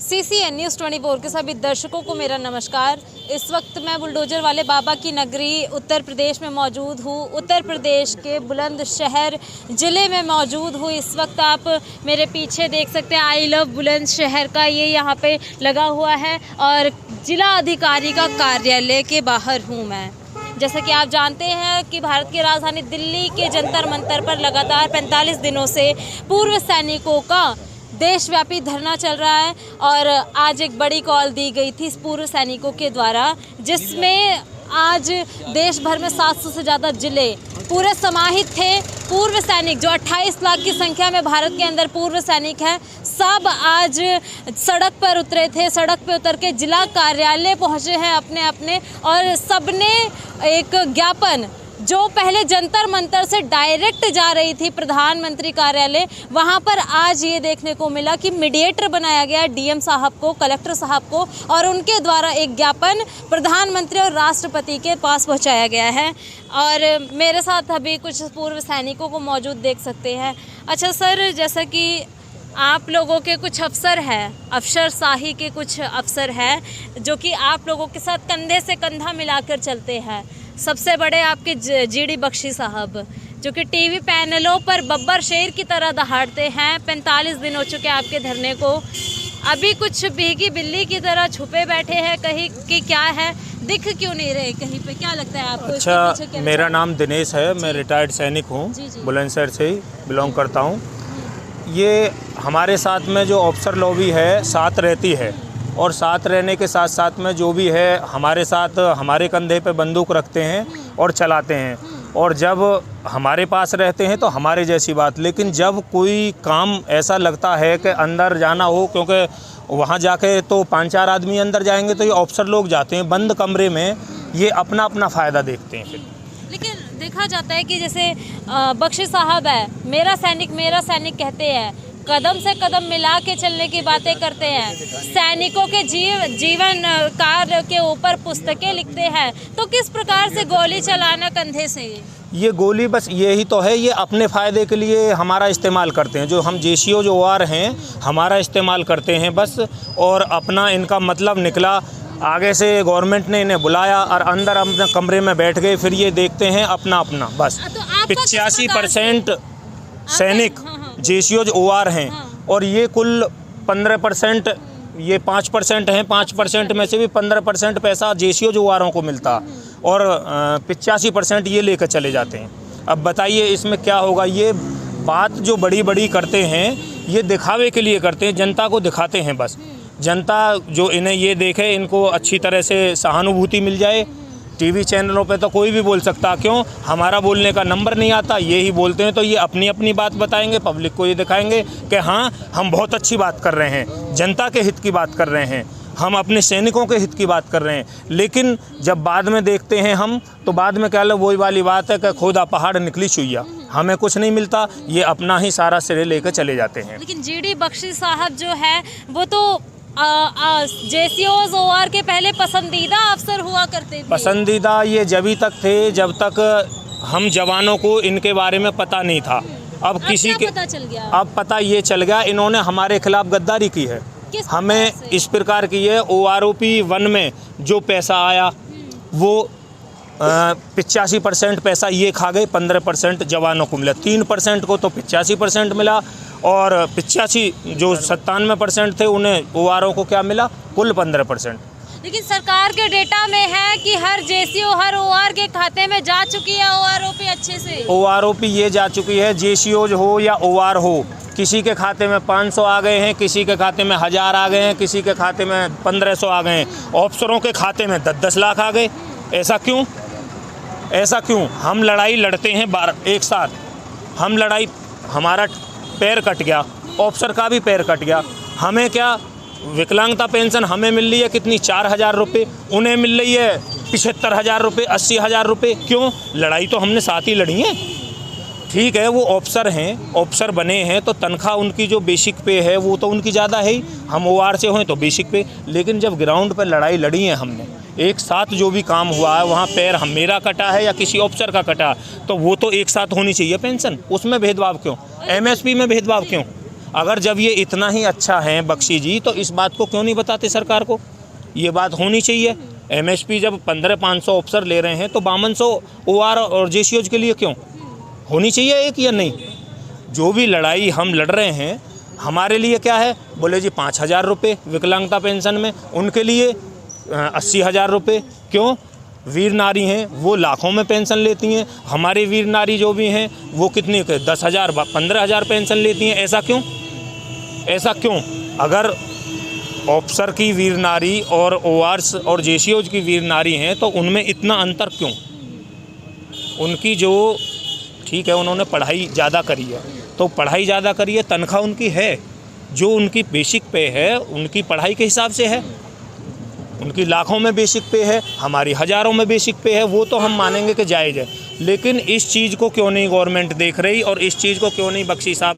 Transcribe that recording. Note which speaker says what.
Speaker 1: CCN news 24 के सभी दर्शकों को मेरा नमस्कार। इस वक्त मैं बुलडोजर वाले बाबा की नगरी उत्तर प्रदेश में मौजूद हूँ। उत्तर प्रदेश के बुलंदशहर ज़िले में मौजूद हूँ। इस वक्त आप मेरे पीछे देख सकते हैं आई लव बुलंदशहर का ये यहाँ पे लगा हुआ है और जिला अधिकारी का कार्यालय के बाहर हूँ मैं। जैसा कि आप जानते हैं कि भारत की राजधानी दिल्ली के जंतर मंतर पर लगातार 45 दिनों से पूर्व सैनिकों का देशव्यापी धरना चल रहा है और आज एक बड़ी कॉल दी गई थी इस पूर्व सैनिकों के द्वारा, जिसमें आज देश भर में 700 से ज़्यादा जिले पूरे समाहित थे। पूर्व सैनिक जो 28 लाख की संख्या में भारत के अंदर पूर्व सैनिक हैं, सब आज सड़क पर उतरे थे। सड़क पर उतर के जिला कार्यालय पहुंचे हैं अपने अपने, और सबने एक ज्ञापन जो पहले जंतर मंतर से डायरेक्ट जा रही थी प्रधानमंत्री कार्यालय, वहां पर आज ये देखने को मिला कि मीडिएटर बनाया गया डीएम साहब को, कलेक्टर साहब को, और उनके द्वारा एक ज्ञापन प्रधानमंत्री और राष्ट्रपति के पास पहुंचाया गया है। और मेरे साथ अभी कुछ पूर्व सैनिकों को मौजूद देख सकते हैं। अच्छा सर, जैसा कि आप लोगों के कुछ अफसर हैं, अफसरशाही के कुछ अफसर हैं जो कि आप लोगों के साथ कंधे से कंधा मिलाकर चलते हैं। सबसे बड़े आपके जीडी बख्शी साहब, जो कि टीवी पैनलों पर बब्बर शेर की तरह दहाड़ते हैं। 45 दिन हो चुके आपके धरने को, अभी कुछ भीगी बिल्ली की तरह छुपे बैठे हैं कहीं कि क्या है, दिख क्यों नहीं रहे कहीं पे, क्या लगता है आपको?
Speaker 2: अच्छा, मेरा नाम दिनेश है, मैं रिटायर्ड सैनिक हूँ, बुलंदशहर से ही बिलोंग करता हूँ। ये हमारे साथ में जो ऑफिसर लॉबी है साथ रहती है, और साथ रहने के साथ साथ में जो भी है हमारे साथ हमारे कंधे पे बंदूक रखते हैं और चलाते हैं। और जब हमारे पास रहते हैं तो हमारे जैसी बात, लेकिन जब कोई काम ऐसा लगता है कि अंदर जाना हो, क्योंकि वहाँ जाके तो 5-4 आदमी अंदर जाएंगे तो ये ऑफिसर लोग जाते हैं बंद कमरे में, ये अपना अपना फ़ायदा देखते हैं। फिर
Speaker 1: लेकिन देखा जाता है कि जैसे बख्शी साहब है, मेरा सैनिक कहते हैं, कदम से कदम मिला के चलने की बातें करते हैं, सैनिकों के जीवन कार्य के ऊपर पुस्तकें लिखते हैं, तो किस प्रकार से गोली चलाना कंधे से?
Speaker 2: ये गोली बस यही तो है, ये अपने फ़ायदे के लिए हमारा इस्तेमाल करते हैं। जो हम जेसीओ जो वार हैं हमारा इस्तेमाल करते हैं बस, और अपना इनका मतलब निकला। आगे से गवर्नमेंट ने इन्हें बुलाया और अंदर अपने कमरे में बैठ गए, फिर ये देखते हैं अपना अपना बस। 85% सैनिक जेसीओ जो ओआर हैं, और ये कुल 15%, ये 5% हैं। 5% में से भी 15% पैसा जेसीओ जो ओआरों को मिलता, और 85% ये लेकर चले जाते हैं। अब बताइए इसमें क्या होगा? ये बात जो बड़ी बड़ी करते हैं ये दिखावे के लिए करते हैं, जनता को दिखाते हैं बस। जनता जो इन्हें ये देखे, इनको अच्छी तरह से सहानुभूति मिल जाए। टीवी चैनलों पे तो कोई भी बोल सकता, क्यों? हमारा बोलने का नंबर नहीं आता, ये ही बोलते हैं, तो ये अपनी अपनी बात बताएंगे, पब्लिक को ये दिखाएंगे कि हाँ हम बहुत अच्छी बात कर रहे हैं, जनता के हित की बात कर रहे हैं, हम अपने सैनिकों के हित की बात कर रहे हैं। लेकिन जब बाद में देखते हैं हम, तो बाद में क्या, वही वाली बात है कि खोदा पहाड़ निकली चुईया, हमें कुछ नहीं मिलता, ये अपना ही सारा श्रेय लेकर चले जाते हैं।
Speaker 1: लेकिन जीडी बख्शी साहब जो है वो तो जेसीओ के पहले पसंदीदा अफसर हुआ करते थे।
Speaker 2: पसंदीदा ये जभी तक थे जब तक हम जवानों को इनके बारे में पता नहीं था। अब किसी के
Speaker 1: पता चल गया?
Speaker 2: अब पता ये चल गया, इन्होंने हमारे खिलाफ गद्दारी की है। हमें इस प्रकार की है, OROP 1 में जो पैसा आया वो 85% पैसा ये खा गए, 15% जवानों को मिला, 3% को तो 85% मिला, और 85 जो 97% थे उन्हें ORO को क्या मिला? कुल 15%।
Speaker 1: लेकिन सरकार के डेटा में है कि हर जेसीओ हर OR के खाते में जा चुकी है OROP अच्छे से।
Speaker 2: OROP ये जा चुकी है, जेसीओ हो या OR हो, किसी के खाते में 500 आ गए हैं, किसी के खाते में 1000 आ गए हैं, किसी के खाते में 1500 आ गए हैं, अफसरों के खाते में 10-10 लाख आ गए। ऐसा क्यों? ऐसा क्यों? हम लड़ाई लड़ते हैं एक साथ, हम लड़ाई, हमारा पैर कट गया, ऑफिसर का भी पैर कट गया, हमें क्या विकलांगता पेंशन हमें मिल रही है कितनी? 4000 रुपये, उन्हें मिल रही है 75,000 रुपये, 80,000 रुपये। क्यों? लड़ाई तो हमने साथ ही लड़ी है। ठीक है, वो ऑफिसर हैं, ऑफिसर बने हैं तो तनख्वाह उनकी जो बेसिक पे है वो तो उनकी ज़्यादा है ही, हम OR से हों तो बेसिक पे। लेकिन जब ग्राउंड पर लड़ाई लड़ी है हमने, एक साथ जो भी काम हुआ है, वहाँ पैर मेरा कटा है या किसी ऑफिसर का कटा, तो वो तो एक साथ होनी चाहिए पेंशन। उसमें भेदभाव क्यों? MSP में भेदभाव क्यों? अगर जब ये इतना ही अच्छा है बख्शी जी, तो इस बात को क्यों नहीं बताते सरकार को? ये बात होनी चाहिए। एमएसपी जब 15,500 अफसर ले रहे हैं तो 5200 ओआर और जेसीओज के लिए क्यों होनी चाहिए एक या नहीं? जो भी लड़ाई हम लड़ रहे हैं हमारे लिए क्या है? बोले जी 5,000 रुपये विकलांगता पेंशन में, उनके लिए 80,000 रुपये। क्यों? वीर नारी हैं वो लाखों में पेंशन लेती हैं, हमारी वीर नारी जो भी हैं वो कितनी 10,000 15,000 पेंशन लेती हैं। ऐसा क्यों? ऐसा क्यों? अगर ऑफिसर की वीर नारी और ओआर्स और जेसीओज की वीर नारी हैं तो उनमें इतना अंतर क्यों? उनकी जो ठीक है उन्होंने पढ़ाई ज़्यादा करी है तो पढ़ाई ज़्यादा करी है, तनख्वाह उनकी है जो उनकी बेसिक पे है उनकी पढ़ाई के हिसाब से है, उनकी लाखों में बेसिक पे है, हमारी हज़ारों में बेसिक पे है, वो तो हम मानेंगे कि जायज़ है। लेकिन इस चीज़ को क्यों नहीं गवर्नमेंट देख रही और इस चीज़ को क्यों नहीं बख्शी साहब